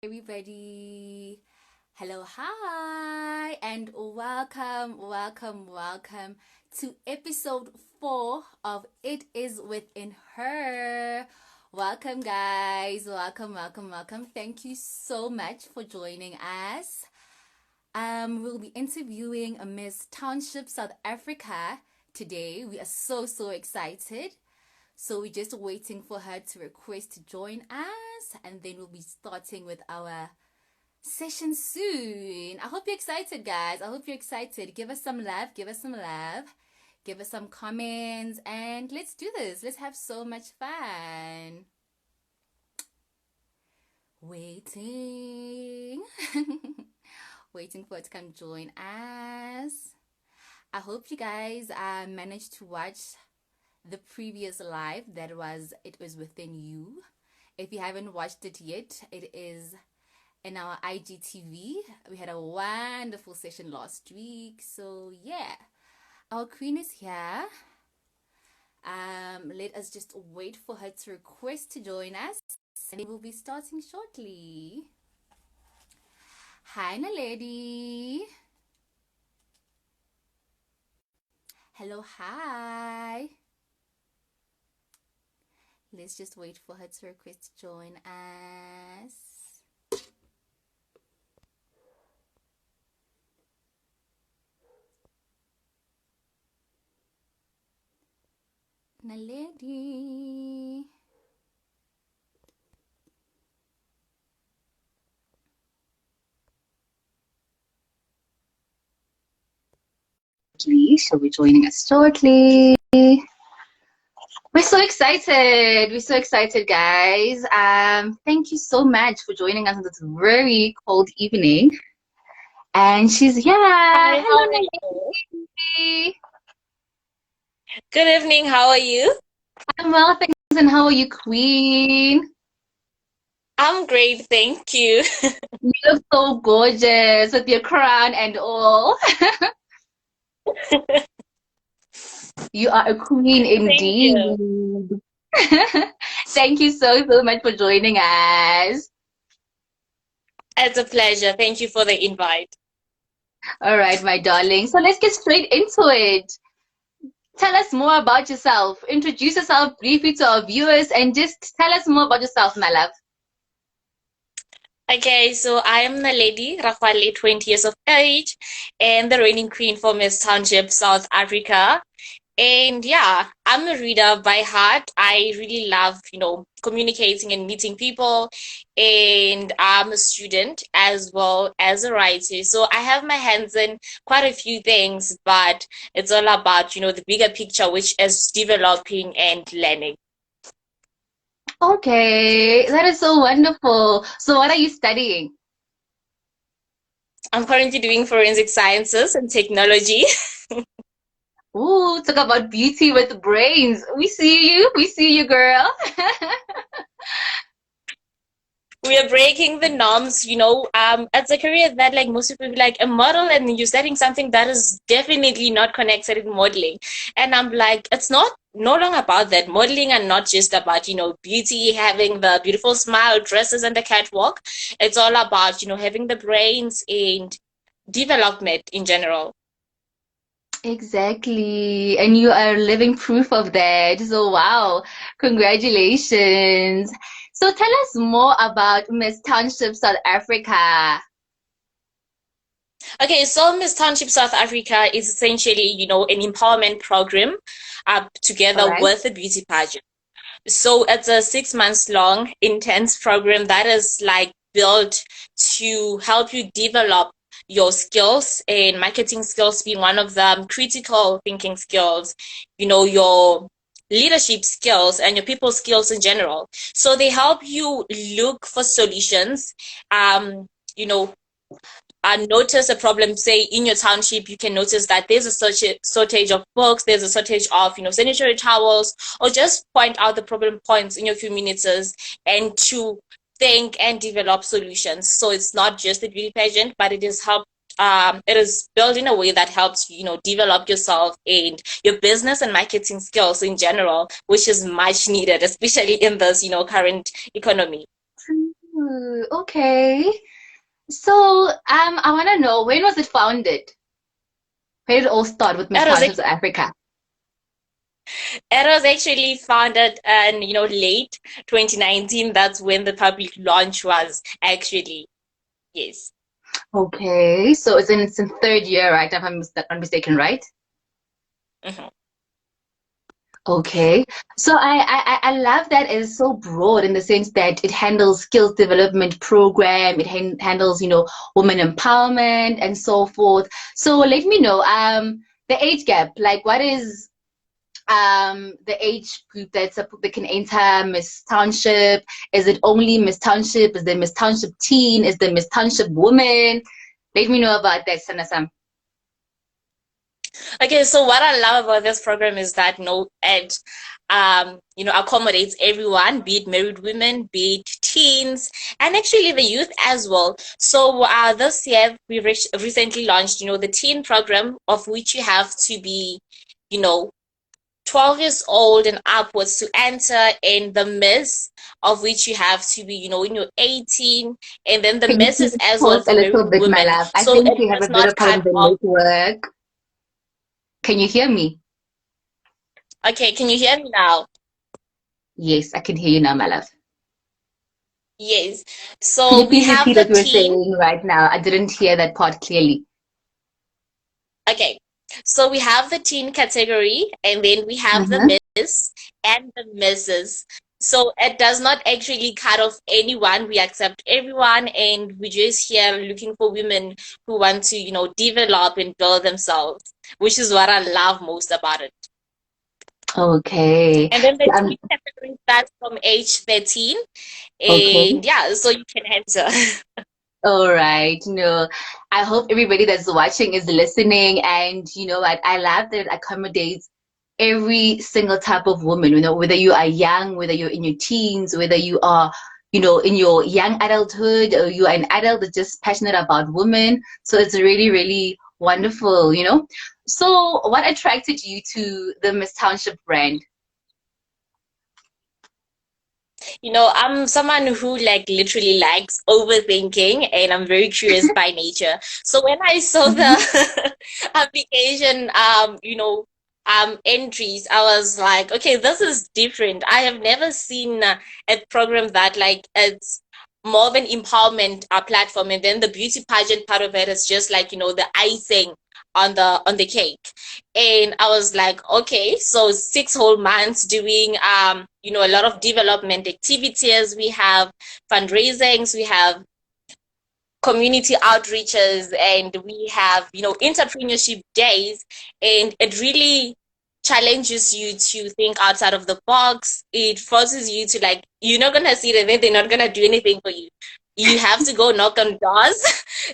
Everybody. Hello, hi, and welcome to episode 4 of It Is Within Her. Welcome, guys. Welcome. Thank you so much for joining us. We'll be interviewing a Miss Township South Africa today. We are so excited. So we're just waiting for her to request to join us, and then we'll be starting with our session soon. I hope you're excited, guys. I hope you're excited. Give us some love. Give us some comments, and let's do this. Let's have so much fun. Waiting. Waiting for her to come join us. I hope you guys managed to watch the previous live it was within you. If you haven't watched it yet, it is in our IGTV. We had a wonderful session last week. So yeah, our queen is here. Let us just wait for her to request to join us, and we will be starting shortly. Hi, Naledi. Hello, hi. Let's just wait for her to request to join us. Naledi. She'll be joining us shortly. We're so excited. We're so excited, guys. Thank you so much for joining us on this very cold evening. And she's here. Hi, how Hello, are you? Naledi. Good evening, how are you? I'm well, thanks. And how are you, Queen? I'm great, thank you. You look so gorgeous with your crown and all. You are a queen Thank indeed. you. Thank you so much for joining us. It's a pleasure. Thank you for the invite. All right, my darling. So let's get straight into it. Tell us more about yourself. Introduce yourself briefly to our viewers and just tell us more about yourself, my love. Okay, so I am Naledi Rakgwale, 20 years of age, and the reigning queen for Miss Township South Africa. And yeah, I'm a reader by heart. I really love, communicating and meeting people. And I'm a student as well as a writer. So I have my hands in quite a few things, but it's all about, the bigger picture, which is developing and learning. Okay, that is so wonderful. So what are you studying? I'm currently doing forensic sciences and technology. Ooh, talk about beauty with brains. We see you. We see you, girl. We are breaking the norms, it's a career that like most people like a model and you're studying something that is definitely not connected with modeling. And I'm like, it's not no longer about that. Modeling and not just about, beauty, having the beautiful smile, dresses and the catwalk. It's all about, having the brains and development in general. Exactly. And you are living proof of that. So, wow. Congratulations. So, tell us more about Miss Township South Africa. Okay, so Miss Township South Africa is essentially, an empowerment program All together right. with a beauty pageant. So it's a 6 months long intense program that is like built to help you develop your skills, and marketing skills being one of them, critical thinking skills, your leadership skills and your people skills in general. So they help you look for solutions, you know, notice a problem, say in your township. You can notice that there's a shortage of books, there's a shortage of sanitary towels, or just point out the problem points in your communities and to think and develop solutions. So it's not just a beauty pageant, but it is built in a way that helps develop yourself and your business and marketing skills in general, which is much needed, especially in this current economy. Ooh, okay. So, I want to know, when was it founded? Where did it all start with Miss It was Township South actually, Africa? it was actually founded in, late 2019. That's when the public launch was actually. Yes. Okay, so it's in third year, right? If I'm mistaken, right? Mhm. Okay. So I love that it's so broad in the sense that it handles skills development program, it handles, women empowerment and so forth. So let me know, the age gap, like what is the age group that can enter Miss Township? Is it only Miss Township? Is there Miss Township teen? Is there Miss Township woman? Let me know about that, Sanasam. Okay, so what I love about this program is that it accommodates everyone, be it married women, be it teens, and actually the youth as well. So this year we recently launched, the teen program, of which you have to be, you know, 12 years old and upwards to enter, and the miss, of which you have to be, when you're 18, and then the Can you misses please as well pause a for little married bit, my women. love? I So think it we have a does bit not of problem cut with the off. network. Can you hear me? Okay, can you hear me now? Yes, I can hear you now, my love. Yes. Can you So we please have repeat the what you were teen. saying right now? I didn't hear that part clearly. Okay. So we have the teen category, and then we have the Uh-huh. miss and the misses. So it does not actually cut off anyone. We accept everyone, and we're just here looking for women who want to, develop and build themselves, which is what I love most about it. Okay. And then the Um, teen category starts from age 13. okay. And yeah, so you can enter. All right. No, I hope everybody that's watching is listening. And you know what? I love that it accommodates every single type of woman, whether you are young, whether you're in your teens, whether you are, in your young adulthood, or you are an adult that's just passionate about women. So it's really, really wonderful. So what attracted you to the Miss Township brand? I'm someone who like literally likes overthinking, and I'm very curious by nature. So when I saw Mm-hmm. the application, entries, I was like, okay, this is different. I have never seen a program that like it's more of an empowerment platform, and then the beauty pageant part of it is just like, the icing on the cake. And I was like, okay, so 6 whole months doing a lot of development activities. We have fundraisings, we have community outreaches, and we have entrepreneurship days. And it really challenges you to think outside of the box. It forces you to, like, you're not gonna see it and then they're not gonna do anything for you. You have to go knock on doors.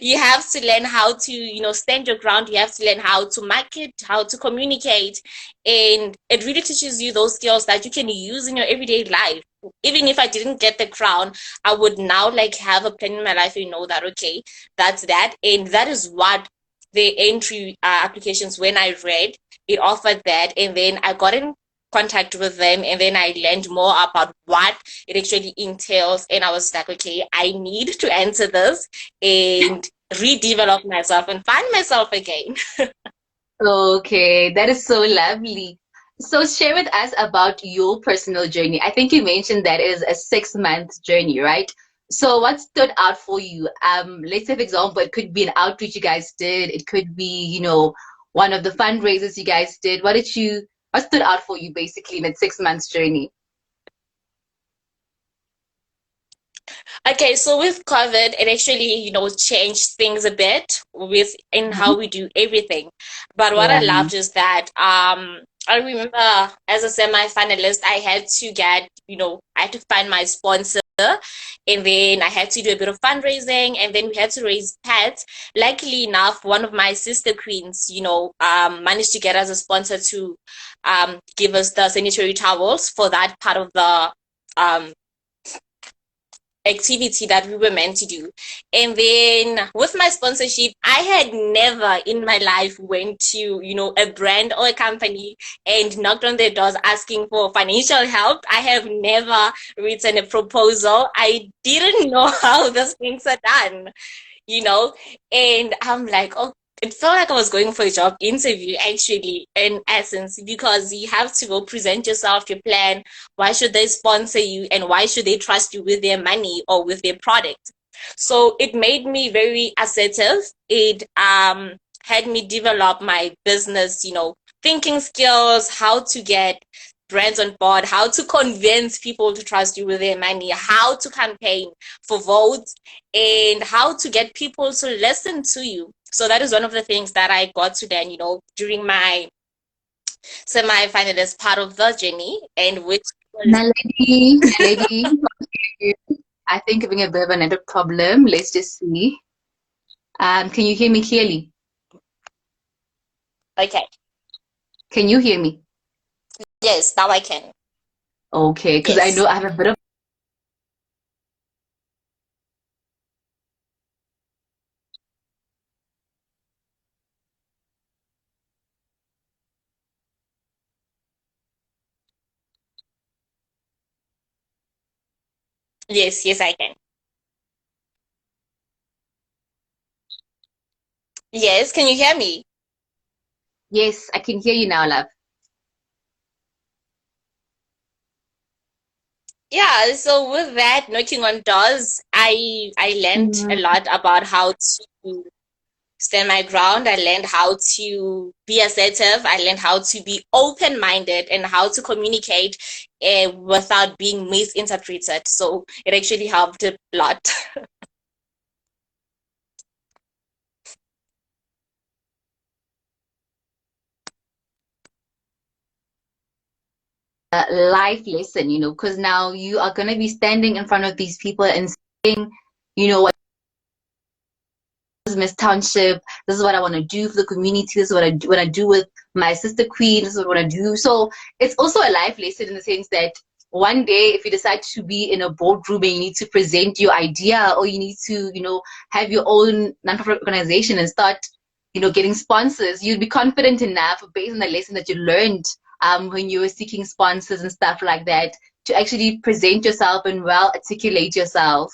You have to learn how to stand your ground. You have to learn how to market, how to communicate, and it really teaches you those skills that you can use in your everyday life. Even if I didn't get the crown, I would now like have a plan in my life and know that, okay, that's that. And that is what the entry applications, when I read, it offered that. And then I got in contact with them, and then I learned more about what it actually entails. And I was like, okay, I need to answer this and redevelop myself and find myself again. Okay, that is so lovely. So share with us about your personal journey. I think you mentioned that is a 6 month journey, right? So what stood out for you? Let's say, for example, it could be an outreach you guys did. It could be, one of the fundraisers you guys did. What stood out for you basically in that 6 months journey? Okay, so with COVID, it actually, changed things a bit with in how Mhm. we do everything. But what I Yeah. loved is that I remember as a semi-finalist, I had to get, I had to find my sponsor, and then I had to do a bit of fundraising, and then we had to raise pets. Luckily enough, one of my sister queens, managed to get us a sponsor to give us the sanitary towels for that part of the um activity that we were meant to do. And then with my sponsorship, I had never in my life went to, a brand or a company and knocked on their doors asking for financial help. I have never written a proposal. I didn't know how those things are done, and I'm like, oh, it felt like I was going for a job interview, actually, in essence, because you have to go present yourself, your plan. Why should they sponsor you, and why should they trust you with their money or with their product? So it made me very assertive. It had me develop my business, thinking skills, how to get brands on board, how to convince people to trust you with their money, how to campaign for votes, and how to get people to listen to you. So that is one of the things that I got to then, during my semi-finalist part of the journey, and which was Naledi, I think having a bit of a network problem. Let's just see. Can you hear me clearly? okay. Can you hear me? Yes, now I can. Okay, because I know Yes. I have a bit of. Yes, I can. Yes, can you hear me? Yes, I can hear you now, love. Yeah, so with that, knocking on doors, I learned a Mm, lot about how to stand my ground. I learned how to be assertive. I learned how to be open-minded and how to communicate without being misinterpreted. So it actually helped a lot. life lesson, because now you are going to be standing in front of these people and saying, what is Miss Township? This is what I want to do for the community. This is what I do with my sister queen. This is what I want to do. So it's also a life lesson in the sense that one day, if you decide to be in a boardroom and you need to present your idea, or you need to, have your own nonprofit organization and start, getting sponsors, you'd be confident enough based on the lesson that you learned when you were seeking sponsors and stuff like that to actually present yourself and well articulate yourself.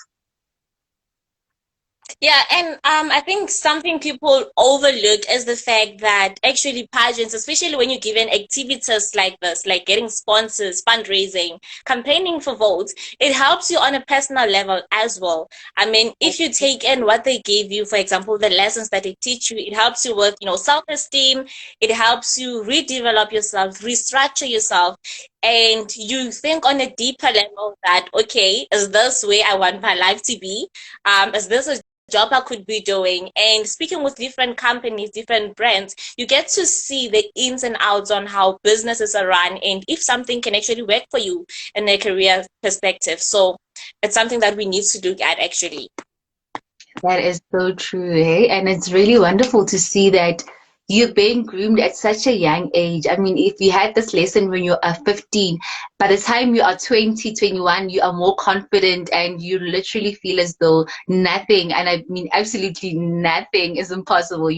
Yeah, and I think something people overlook is the fact that actually pageants, especially when you're given activities like this, like getting sponsors, fundraising, campaigning for votes, it helps you on a personal level as well. I mean, if you take in what they gave you, for example, the lessons that they teach you, it helps you with, self-esteem. It helps you redevelop yourself, restructure yourself, and you think on a deeper level that, okay, is this where I want my life to be? Is this a job I could be doing? And speaking with different companies, different brands, you get to see the ins and outs on how businesses are run and if something can actually work for you in a career perspective. So it's something that we need to look at actually. That is so true, eh? And it's really wonderful to see that you've been groomed at such a young age. I mean, if you had this lesson when you are 15, by the time you are 20, 21, you are more confident and you literally feel as though nothing, and I mean absolutely nothing is impossible.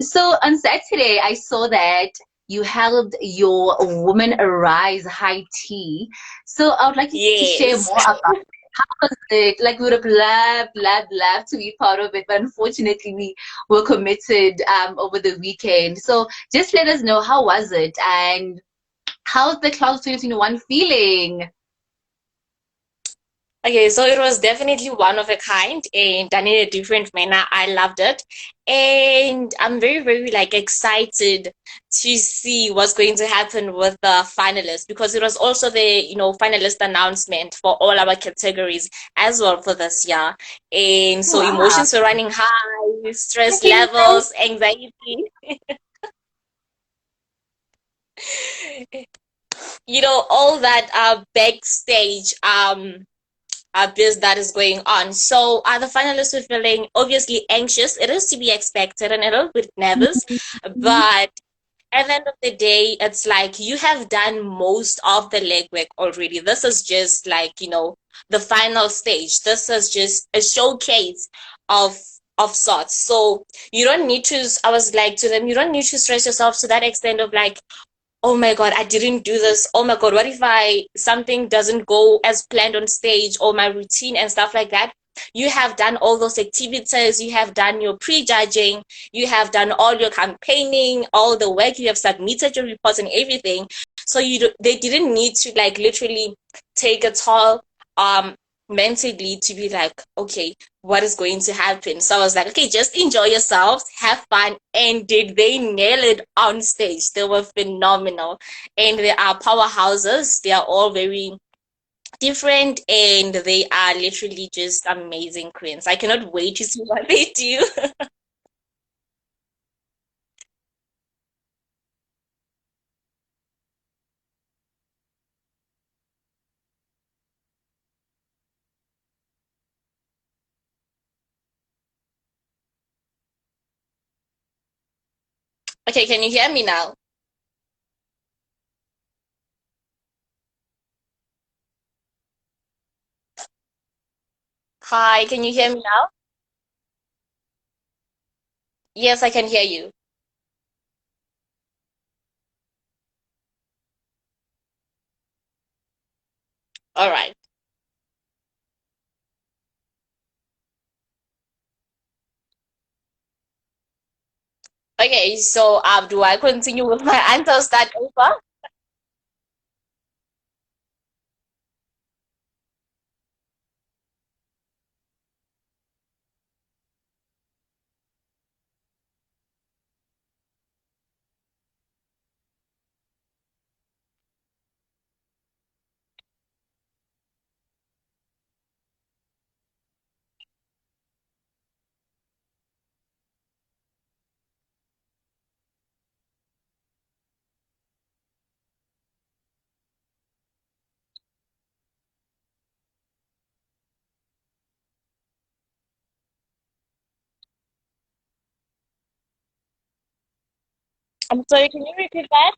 So on Saturday, I saw that you held your Woman Arise high tea. So I would like you to share Yes. more about it. Like we would have loved to be part of it, but unfortunately we were committed over the weekend. So just let us know, how was it and how's the class of 2021 feeling? Okay, so it was definitely one of a kind and done in a different manner. I loved it. And I'm very, very like excited to see what's going to happen with the finalists because it was also the, finalist announcement for all our categories as well for this year. And so Wow. emotions were running high, stress levels, anxiety, all that backstage biz that is going on. So the finalists were feeling obviously anxious. It is to be expected and a little bit nervous, but at the end of the day, it's like you have done most of the legwork already. This is just like, the final stage. This is just a showcase of sorts. So you don't need to, I was like to them, you don't need to stress yourself to that extent of like, oh my God, I didn't do this. Oh my God, what if something doesn't go as planned on stage, or my routine and stuff like that? You have done all those activities, you have done your prejudging, you have done all your campaigning, all the work, you have submitted your reports and everything. So they didn't need to like literally take a toll mentally to be like, okay, what is going to happen? So I was like, okay, just enjoy yourselves, have fun. And did they nail it on stage? They were phenomenal. And they are powerhouses. They are all very different, and they are literally just amazing queens. I cannot wait to see what they do. Okay, can you hear me now? Hi, can you hear me now? Yes, I can hear you. All right. Okay, so do I continue with my answer? Start over? I'm sorry, can you repeat that?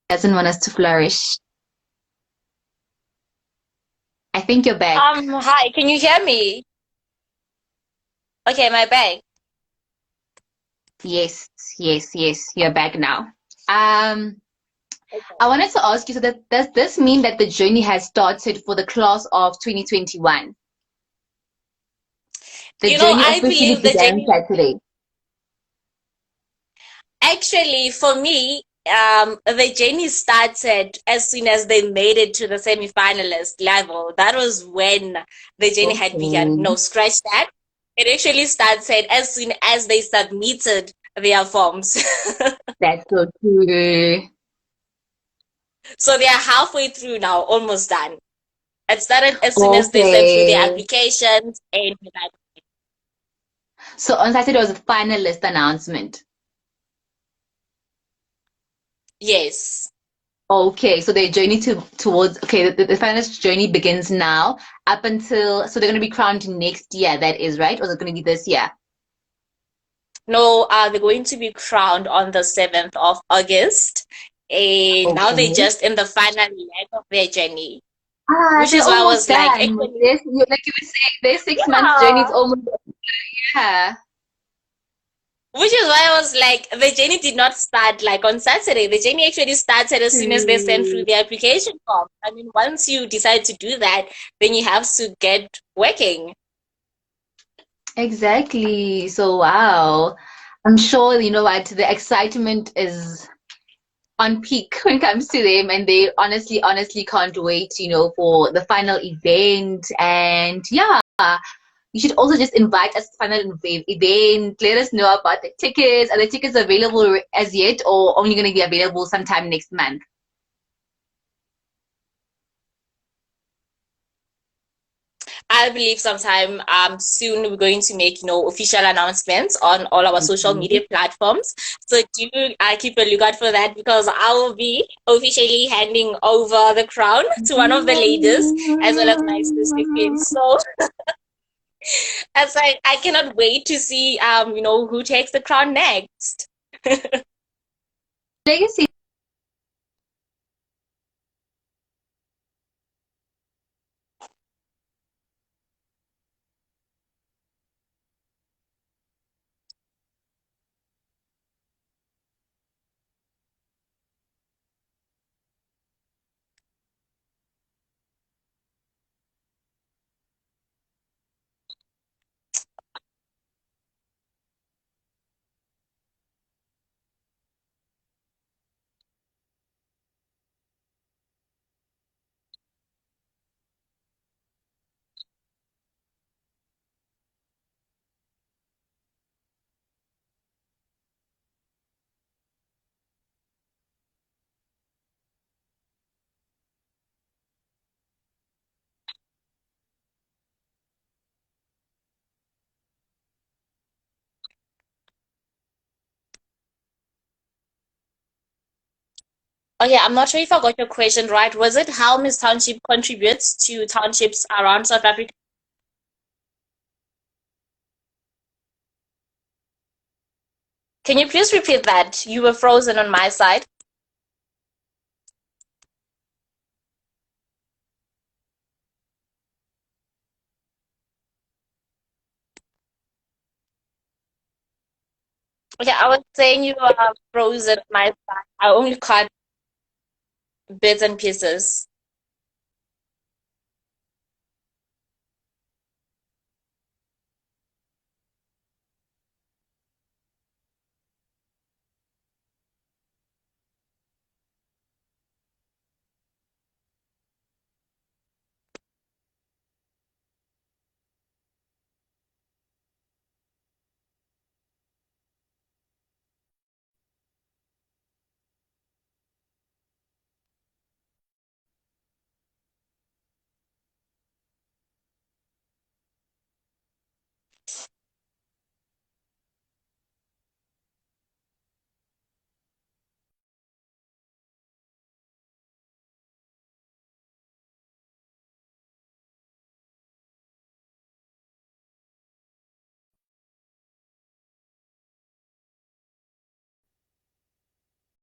Doesn't want us to flourish. I think you're back. Hi, can you hear me? Okay, my bag. Yes, yes, yes, you're back now. Um, I wanted to ask you, so that does this mean that the journey has started for the class of 2021? The journey I officially believe the began journey. Saturday. Actually, for me, the journey started as soon as they made it to the semi-finalist level. That was when the journey had begun. Okay, No, scratch that. It actually started as soon as they submitted their forms. that's so true. So they are halfway through now, almost done. It started as soon as they sent through their Okay. applications, and like, So on Saturday was a finalist announcement. yes. Okay, so their journey towards okay, the finalist journey begins now up until so they're going to be crowned next year. That is right, or is it going to be this year? No, they're going to be crowned on the 7th of August. And now they're Okay. just in the final leg of their journey, Ah, which they're is why I almost was like, done. actually, This, like you were saying, their 6 months journey is yeah. almost yeah. Which is why I was like, the journey did not start like on Saturday. The journey actually started as soon as they sent through True. the application form. I mean, once you decide to do that, then you have to get working. Exactly. So wow. I'm sure you know what the excitement is on peak when it comes to them, and they honestly can't wait, for the final event. And yeah, you should also just invite us to final event. Let us know about the tickets. Are the tickets available as yet, or only going to be available sometime next month? I believe sometime soon we're going to make official announcements on all our social Okay. media platforms. So do keep a lookout for that because I will be officially handing over the crown to one of the ladies as well as my sister Queen. So it's like I cannot wait to see who takes the crown next. Legacy. Oh yeah, I'm not sure if I got your question right. Was it how Miss Township contributes to townships around South Africa? Can you please repeat that? You were frozen on my side. Okay, I was saying you are frozen on my side. I only caught bits and pieces.